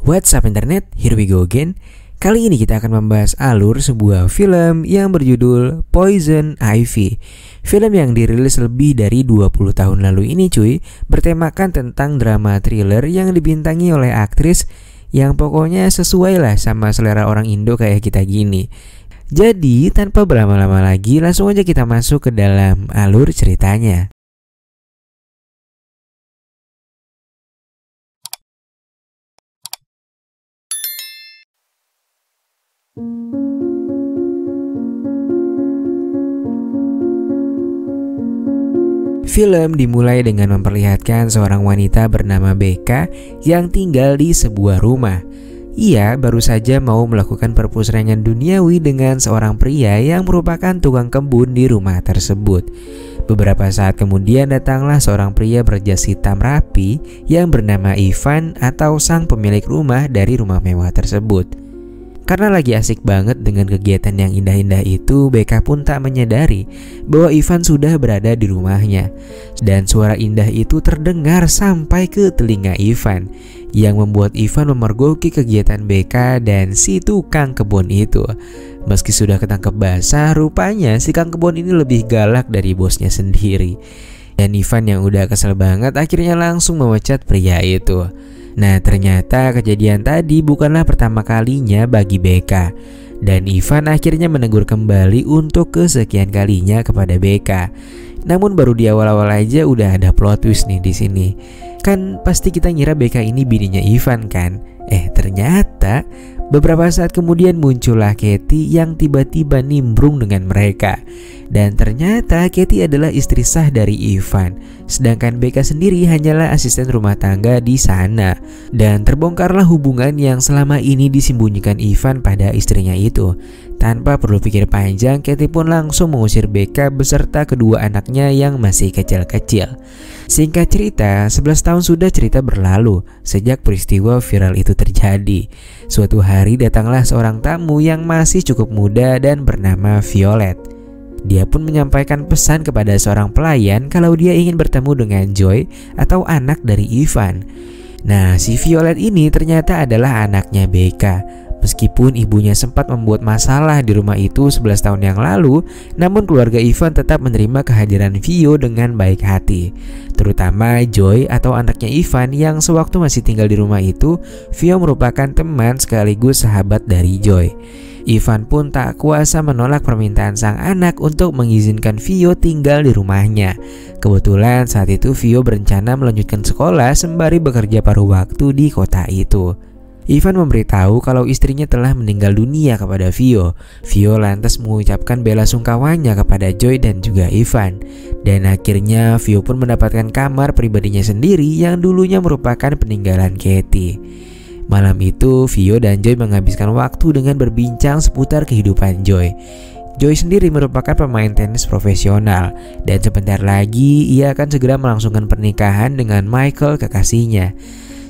What's up internet, here we go again. Kali ini kita akan membahas alur sebuah film yang berjudul Poison Ivy. Film yang dirilis lebih dari 20 tahun lalu ini cuy, bertemakan tentang drama thriller yang dibintangi oleh aktris yang pokoknya sesuai lah sama selera orang Indo kayak kita gini. Jadi tanpa berlama-lama lagi, langsung aja kita masuk ke dalam alur ceritanya. Film dimulai dengan memperlihatkan seorang wanita bernama Becca yang tinggal di sebuah rumah. Ia baru saja mau melakukan perpusrengan duniawi dengan seorang pria yang merupakan tukang kebun di rumah tersebut. Beberapa saat kemudian datanglah seorang pria berjas hitam rapi yang bernama Ivan atau sang pemilik rumah dari rumah mewah tersebut. Karena lagi asik banget dengan kegiatan yang indah-indah itu, Becca pun tak menyadari bahwa Ivan sudah berada di rumahnya. Dan suara indah itu terdengar sampai ke telinga Ivan, yang membuat Ivan memergoki kegiatan Becca dan si tukang kebun itu. Meski sudah ketangkep basah, rupanya si kang kebun ini lebih galak dari bosnya sendiri. Dan Ivan yang udah kesel banget akhirnya langsung memecat pria itu. Nah, ternyata kejadian tadi bukanlah pertama kalinya bagi Becca. Dan Ivan akhirnya menegur kembali untuk kesekian kalinya kepada Becca. Namun baru di awal-awal aja udah ada plot twist nih di sini. Kan pasti kita ngira Becca ini bininya Ivan kan? Ternyata beberapa saat kemudian muncullah Katie yang tiba-tiba nimbrung dengan mereka. Dan ternyata Katie adalah istri sah dari Ivan, sedangkan Becca sendiri hanyalah asisten rumah tangga di sana. Dan terbongkarlah hubungan yang selama ini disembunyikan Ivan pada istrinya itu. Tanpa perlu pikir panjang, Katie pun langsung mengusir Becca beserta kedua anaknya yang masih kecil-kecil. Singkat cerita, 11 tahun sudah cerita berlalu sejak peristiwa viral itu terjadi. Suatu hari datanglah seorang tamu yang masih cukup muda dan bernama Violet. Dia pun menyampaikan pesan kepada seorang pelayan kalau dia ingin bertemu dengan Joy atau anak dari Ivan. Nah, si Violet ini ternyata adalah anaknya Becca. Meskipun ibunya sempat membuat masalah di rumah itu 11 tahun yang lalu, namun keluarga Ivan tetap menerima kehadiran Vio dengan baik hati. Terutama Joy atau anaknya Ivan yang sewaktu masih tinggal di rumah itu, Vio merupakan teman sekaligus sahabat dari Joy. Ivan pun tak kuasa menolak permintaan sang anak untuk mengizinkan Vio tinggal di rumahnya. Kebetulan saat itu Vio berencana melanjutkan sekolah sembari bekerja paruh waktu di kota itu. Ivan memberitahu kalau istrinya telah meninggal dunia kepada Vio. Vio lantas mengucapkan bela sungkawanya kepada Joy dan juga Ivan. Dan akhirnya Vio pun mendapatkan kamar pribadinya sendiri yang dulunya merupakan peninggalan Katie. Malam itu Vio dan Joy menghabiskan waktu dengan berbincang seputar kehidupan Joy. Joy sendiri merupakan pemain tenis profesional dan sebentar lagi ia akan segera melangsungkan pernikahan dengan Michael, kekasihnya.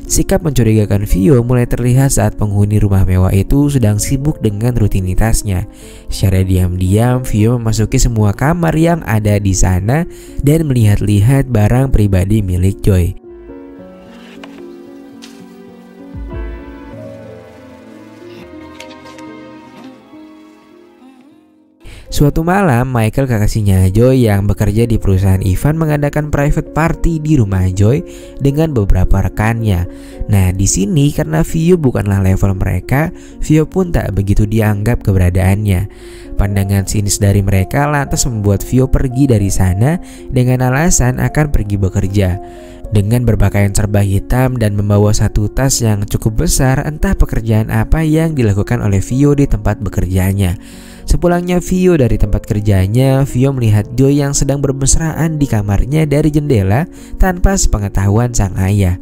Sikap mencurigakan Vio mulai terlihat saat penghuni rumah mewah itu sedang sibuk dengan rutinitasnya. Secara diam-diam Vio memasuki semua kamar yang ada di sana dan melihat-lihat barang pribadi milik Joy. Suatu malam, Michael, kekasihnya Joy yang bekerja di perusahaan Ivan, mengadakan private party di rumah Joy dengan beberapa rekannya. Nah, di sini karena Vio bukanlah level mereka, Vio pun tak begitu dianggap keberadaannya. Pandangan sinis dari mereka lantas membuat Vio pergi dari sana dengan alasan akan pergi bekerja. Dengan berpakaian serba hitam dan membawa satu tas yang cukup besar, entah pekerjaan apa yang dilakukan oleh Vio di tempat bekerjanya. Sepulangnya Vio dari tempat kerjanya, Vio melihat Joy yang sedang bermesraan di kamarnya dari jendela tanpa sepengetahuan sang ayah.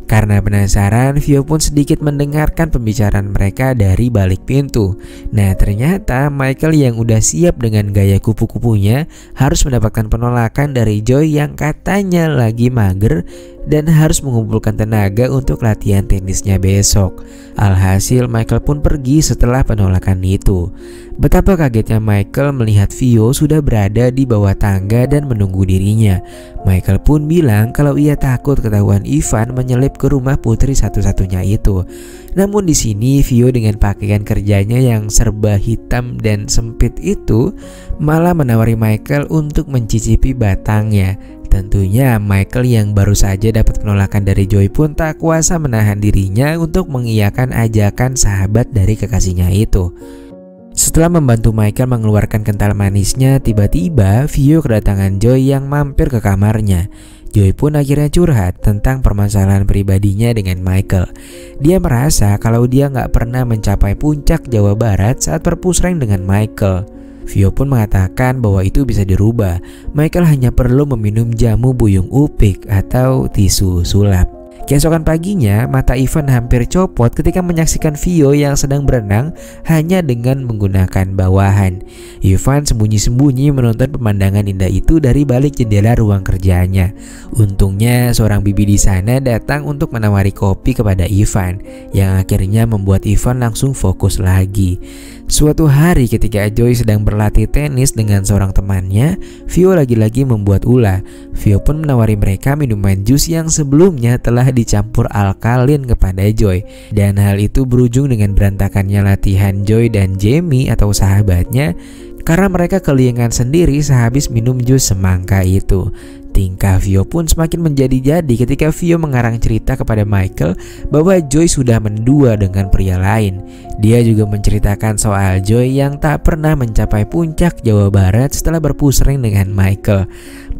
Karena penasaran, Vio pun sedikit mendengarkan pembicaraan mereka dari balik pintu. Nah, ternyata Michael yang udah siap dengan gaya kupu-kupunya harus mendapatkan penolakan dari Joy yang katanya lagi mager dan harus mengumpulkan tenaga untuk latihan tenisnya besok. Alhasil Michael pun pergi setelah penolakan itu. Betapa kagetnya Michael melihat Vio sudah berada di bawah tangga dan menunggu dirinya. Michael pun bilang kalau ia takut ketahuan Ivan menyelip ke rumah putri satu-satunya itu. Namun di sini Vio dengan pakaian kerjanya yang serba hitam dan sempit itu malah menawari Michael untuk mencicipi batangnya. Tentunya Michael yang baru saja dapat penolakan dari Joy pun tak kuasa menahan dirinya untuk mengiyakan ajakan sahabat dari kekasihnya itu. Setelah membantu Michael mengeluarkan kental manisnya, tiba-tiba Vio kedatangan Joy yang mampir ke kamarnya. Joy pun akhirnya curhat tentang permasalahan pribadinya dengan Michael. Dia merasa kalau dia nggak pernah mencapai puncak Jawa Barat saat berpusreng dengan Michael. Vio pun mengatakan bahwa itu bisa dirubah. Michael hanya perlu meminum jamu buyung upik atau tisu sulap. Keesokan paginya, mata Ivan hampir copot ketika menyaksikan Vio yang sedang berenang hanya dengan menggunakan bawahan. Ivan sembunyi-sembunyi menonton pemandangan indah itu dari balik jendela ruang kerjanya. Untungnya seorang bibi di sana datang untuk menawari kopi kepada Ivan, yang akhirnya membuat Ivan langsung fokus lagi. Suatu hari ketika Joy sedang berlatih tenis dengan seorang temannya, Vio lagi-lagi membuat ulah. Vio pun menawari mereka minuman jus yang sebelumnya telah dicampur alkalin kepada Joy. Dan hal itu berujung dengan berantakannya latihan Joy dan Jamie atau sahabatnya karena mereka kelingan sendiri sehabis minum jus semangka itu. Tingkah Vio pun semakin menjadi-jadi ketika Vio mengarang cerita kepada Michael bahwa Joy sudah mendua dengan pria lain. Dia juga menceritakan soal Joy yang tak pernah mencapai puncak Jawa Barat setelah berpusreng dengan Michael.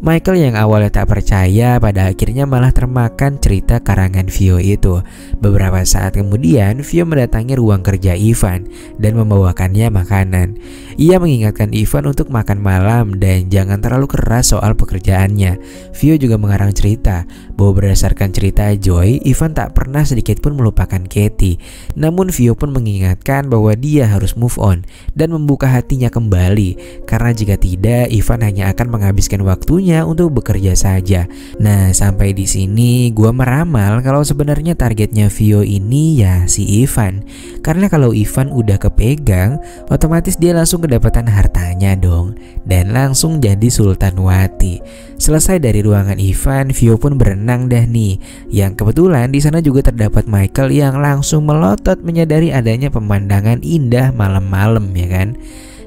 Michael yang awalnya tak percaya pada akhirnya malah termakan cerita karangan Vio itu. Beberapa saat kemudian Vio mendatangi ruang kerja Ivan dan membawakannya makanan. Ia mengingatkan Ivan untuk makan malam dan jangan terlalu keras soal pekerjaannya. Vio juga mengarang cerita bahwa berdasarkan cerita Joy, Ivan tak pernah sedikit pun melupakan Katie. Namun Vio pun mengingatkan bahwa dia harus move on dan membuka hatinya kembali, karena jika tidak Ivan hanya akan menghabiskan waktunya untuk bekerja saja. Nah, sampai di sini gua meramal kalau sebenarnya targetnya Vio ini ya si Ivan. Karena kalau Ivan udah kepegang, otomatis dia langsung kedapatan hartanya dong, dan langsung jadi Sultan Wati. Selesai dari ruangan Ivan, Vio pun berenang dah nih. Yang kebetulan di sana juga terdapat Michael yang langsung melotot menyadari adanya pemandangan indah malam-malam, ya kan.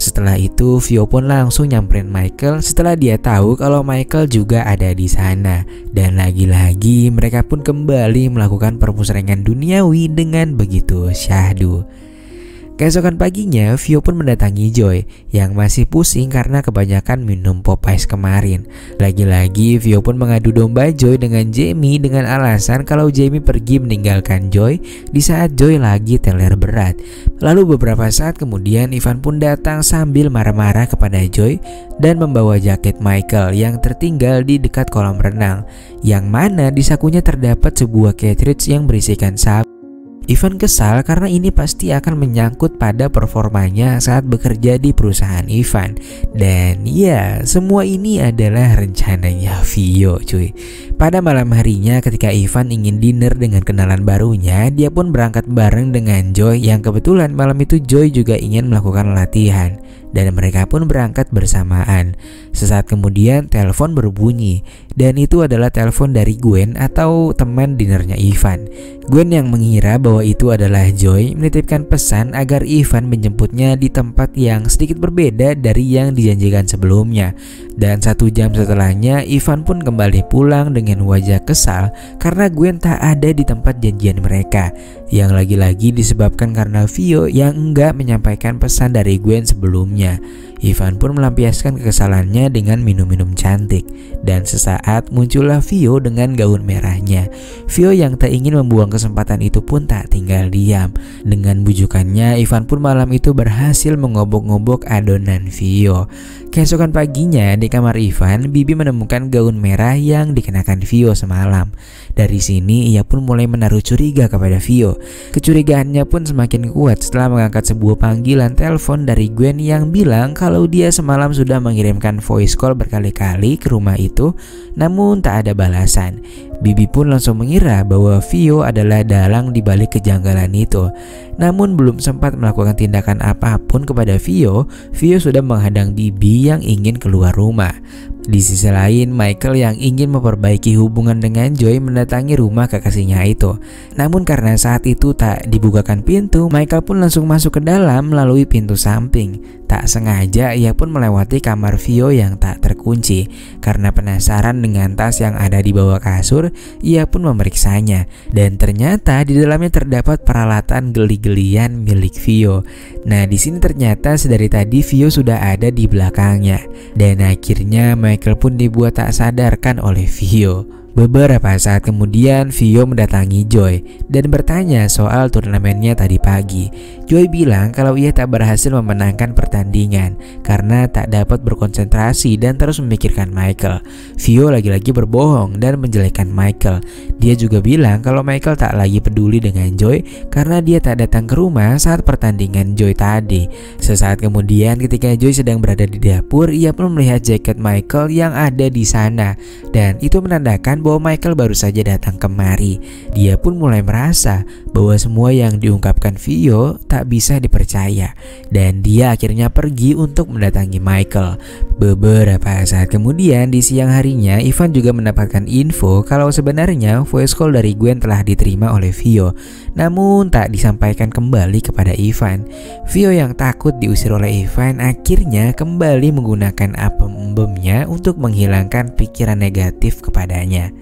Setelah itu Vio pun langsung nyamperin Michael setelah dia tahu kalau Michael juga ada di sana. Dan lagi-lagi mereka pun kembali melakukan perpusrengan duniawi dengan begitu syahdu. Keesokan paginya, Vio pun mendatangi Joy yang masih pusing karena kebanyakan minum pop ice kemarin. Lagi-lagi Vio pun mengadu domba Joy dengan Jamie dengan alasan kalau Jamie pergi meninggalkan Joy di saat Joy lagi teler berat. Lalu beberapa saat kemudian Ivan pun datang sambil marah-marah kepada Joy dan membawa jaket Michael yang tertinggal di dekat kolam renang, yang mana di sakunya terdapat sebuah cartridge yang berisikan sabu. Ivan kesal karena ini pasti akan menyangkut pada performanya saat bekerja di perusahaan Ivan. Dan ya, semua ini adalah rencananya Vio, cuy. Pada malam harinya ketika Ivan ingin dinner dengan kenalan barunya, dia pun berangkat bareng dengan Joy yang kebetulan malam itu Joy juga ingin melakukan latihan. Dan mereka pun berangkat bersamaan. Sesaat kemudian telepon berbunyi, dan itu adalah telepon dari Gwen atau teman dinernya Ivan. Gwen yang mengira bahwa itu adalah Joy menitipkan pesan agar Ivan menjemputnya di tempat yang sedikit berbeda dari yang dijanjikan sebelumnya. Dan 1 jam setelahnya Ivan pun kembali pulang dengan wajah kesal karena Gwen tak ada di tempat janjian mereka, yang lagi-lagi disebabkan karena Vio yang enggak menyampaikan pesan dari Gwen sebelumnya. Ivan pun melampiaskan kekesalannya dengan minum-minum cantik, dan sesaat muncullah Vio dengan gaun merahnya. Vio yang tak ingin membuang kesempatan itu pun tak tinggal diam. Dengan bujukannya, Ivan pun malam itu berhasil mengobok-ngobok adonan Vio. Keesokan paginya di kamar Ivan, Bibi menemukan gaun merah yang dikenakan Vio semalam. Dari sini ia pun mulai menaruh curiga kepada Vio. Kecurigaannya pun semakin kuat setelah mengangkat sebuah panggilan telepon dari Gwen yang bilang kalau dia semalam sudah mengirimkan voice call berkali-kali ke rumah itu, namun tak ada balasan. Bibi pun langsung mengira bahwa Vio adalah dalang di balik kejanggalan itu. Namun belum sempat melakukan tindakan apapun kepada Vio sudah menghadang Bibi yang ingin keluar rumah. Di sisi lain, Michael yang ingin memperbaiki hubungan dengan Joy mendatangi rumah kekasihnya itu. Namun karena saat itu tak dibukakan pintu, Michael pun langsung masuk ke dalam melalui pintu samping. Tak sengaja ia pun melewati kamar Vio yang tak terkunci. Karena penasaran dengan tas yang ada di bawah kasur, ia pun memeriksanya. Dan ternyata di dalamnya terdapat peralatan geli-gelian milik Vio. Nah, di sini ternyata sedari tadi Vio sudah ada di belakangnya. Dan akhirnya Michael pun dibuat tak sadarkan oleh Vio. Beberapa saat kemudian Vio mendatangi Joy dan bertanya soal turnamennya tadi pagi. Joy bilang kalau ia tak berhasil memenangkan pertandingan karena tak dapat berkonsentrasi dan terus memikirkan Michael. Vio lagi-lagi berbohong dan menjelekkan Michael. Dia juga bilang kalau Michael tak lagi peduli dengan Joy karena dia tak datang ke rumah saat pertandingan Joy tadi. Sesaat kemudian ketika Joy sedang berada di dapur, ia pun melihat jaket Michael yang ada di sana dan itu menandakan bahwa Michael baru saja datang kemari. Dia pun mulai merasa bahwa semua yang diungkapkan Vio tak bisa dipercaya dan dia akhirnya pergi untuk mendatangi Michael. Beberapa saat kemudian di siang harinya, Ivan juga mendapatkan info kalau sebenarnya voice call dari Gwen telah diterima oleh Vio, namun tak disampaikan kembali kepada Ivan. Vio yang takut diusir oleh Ivan akhirnya kembali menggunakan apem bomnya untuk menghilangkan pikiran negatif kepadanya.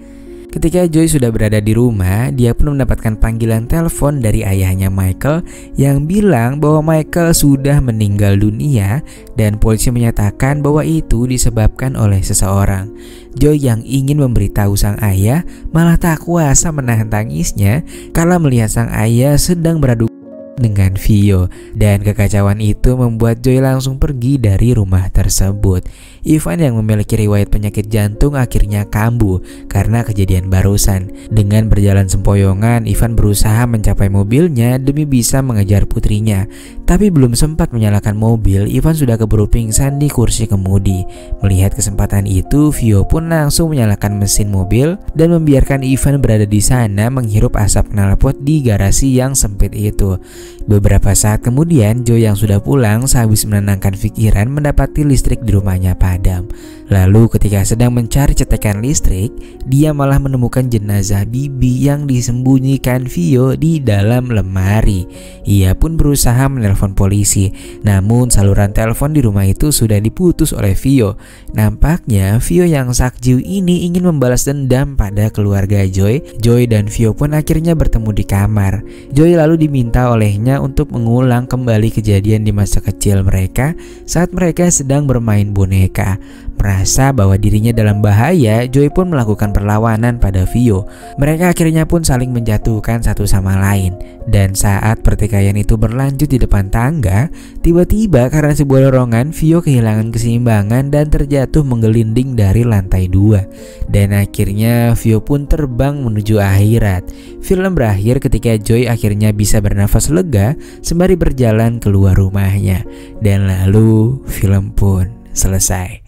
Ketika Joy sudah berada di rumah, dia pun mendapatkan panggilan telepon dari ayahnya Michael yang bilang bahwa Michael sudah meninggal dunia dan polisi menyatakan bahwa itu disebabkan oleh seseorang. Joy yang ingin memberitahu sang ayah malah tak kuasa menahan tangisnya karena melihat sang ayah sedang beradu dengan Vio, dan kekacauan itu membuat Joy langsung pergi dari rumah tersebut. Ivan yang memiliki riwayat penyakit jantung akhirnya kambuh karena kejadian barusan. Dengan berjalan sempoyongan, Ivan berusaha mencapai mobilnya demi bisa mengejar putrinya. Tapi belum sempat menyalakan mobil, Ivan sudah keburu pingsan di kursi kemudi. Melihat kesempatan itu, Vio pun langsung menyalakan mesin mobil dan membiarkan Ivan berada di sana menghirup asap knalpot di garasi yang sempit itu. Beberapa saat kemudian, Joy yang sudah pulang sehabis menenangkan pikiran mendapati listrik di rumahnya padam. Lalu ketika sedang mencari cetekan listrik, dia malah menemukan jenazah Bibi yang disembunyikan Vio di dalam lemari. Ia pun berusaha menelpon polisi, namun saluran telepon di rumah itu sudah diputus oleh Vio. Nampaknya Vio yang sakjiu ini ingin membalas dendam pada keluarga Joy. Joy dan Vio pun akhirnya bertemu di kamar. Joy lalu diminta olehnya untuk mengulang kembali kejadian di masa kecil mereka saat mereka sedang bermain boneka. Merasa bahwa dirinya dalam bahaya, Joy pun melakukan perlawanan pada Vio. Mereka akhirnya pun saling menjatuhkan satu sama lain. Dan saat pertikaian itu berlanjut di depan tangga, tiba-tiba karena sebuah dorongan, Vio kehilangan keseimbangan dan terjatuh menggelinding dari lantai 2. Dan akhirnya Vio pun terbang menuju akhirat. Film berakhir ketika Joy akhirnya bisa bernafas lega sembari berjalan keluar rumahnya. Dan lalu film pun selesai.